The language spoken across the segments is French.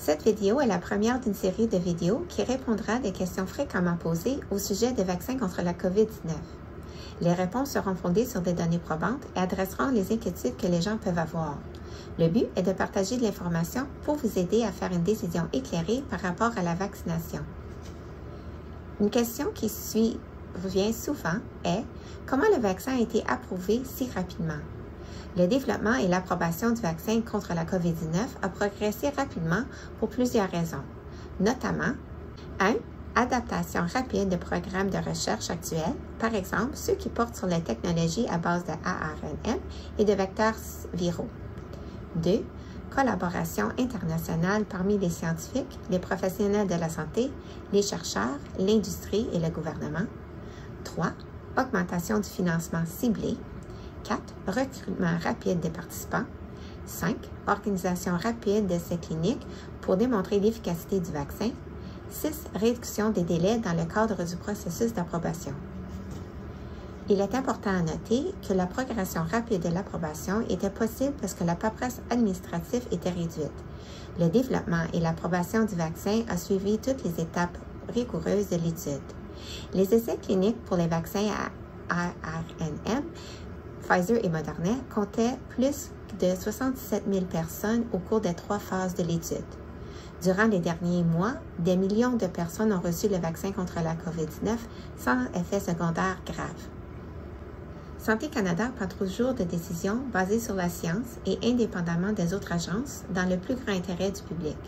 Cette vidéo est la première d'une série de vidéos qui répondra à des questions fréquemment posées au sujet des vaccins contre la COVID-19. Les réponses seront fondées sur des données probantes et adresseront les inquiétudes que les gens peuvent avoir. Le but est de partager de l'information pour vous aider à faire une décision éclairée par rapport à la vaccination. Une question qui revient souvent est « Comment le vaccin a été approuvé si rapidement? » Le développement et l'approbation du vaccin contre la COVID-19 a progressé rapidement pour plusieurs raisons, notamment 1. Adaptation rapide de programmes de recherche actuels, par exemple ceux qui portent sur les technologies à base de ARNM et de vecteurs viraux. 2. Collaboration internationale parmi les scientifiques, les professionnels de la santé, les chercheurs, l'industrie et le gouvernement. 3. Augmentation du financement ciblé. 4. Recrutement rapide des participants. 5. Organisation rapide d'essais cliniques pour démontrer l'efficacité du vaccin. 6. Réduction des délais dans le cadre du processus d'approbation. Il est important à noter que la progression rapide de l'approbation était possible parce que la paperasse administrative était réduite. Le développement et l'approbation du vaccin a suivi toutes les étapes rigoureuses de l'étude. Les essais cliniques pour les vaccins à ARNM, Pfizer et Moderna comptaient plus de 77 000 personnes au cours des 3 phases de l'étude. Durant les derniers mois, des millions de personnes ont reçu le vaccin contre la COVID-19 sans effet secondaire grave. Santé Canada prend toujours des décisions basées sur la science et indépendamment des autres agences dans le plus grand intérêt du public.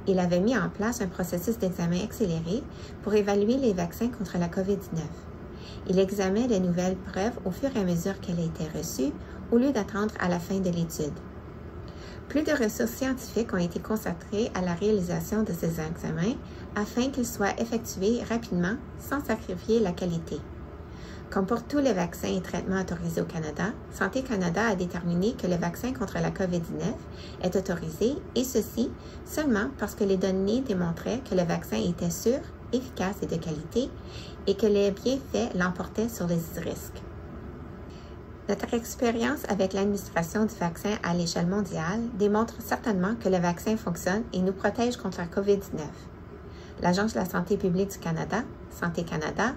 Il avait mis en place un processus d'examen accéléré pour évaluer les vaccins contre la COVID-19. Il examinait les nouvelles preuves au fur et à mesure qu'elles étaient reçues au lieu d'attendre à la fin de l'étude. Plus de ressources scientifiques ont été consacrées à la réalisation de ces examens afin qu'ils soient effectués rapidement sans sacrifier la qualité. Comme pour tous les vaccins et traitements autorisés au Canada, Santé Canada a déterminé que le vaccin contre la COVID-19 est autorisé et ceci seulement parce que les données démontraient que le vaccin était sûr, efficace et de qualité et que les bienfaits l'emportaient sur les risques. Notre expérience avec l'administration du vaccin à l'échelle mondiale démontre certainement que le vaccin fonctionne et nous protège contre la COVID-19. L'Agence de la santé publique du Canada, Santé Canada,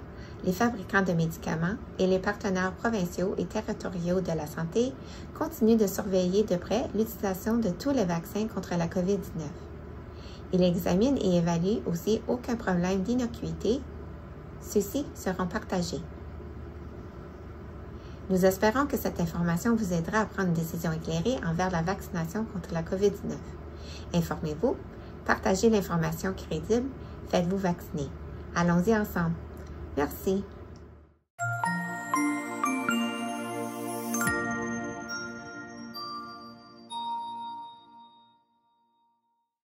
les fabricants de médicaments et les partenaires provinciaux et territoriaux de la santé continuent de surveiller de près l'utilisation de tous les vaccins contre la COVID-19. Ils examinent et évaluent aussi aucun problème d'innocuité. Ceux-ci seront partagés. Nous espérons que cette information vous aidera à prendre une décision éclairée envers la vaccination contre la COVID-19. Informez-vous, partagez l'information crédible, faites-vous vacciner. Allons-y ensemble. Merci.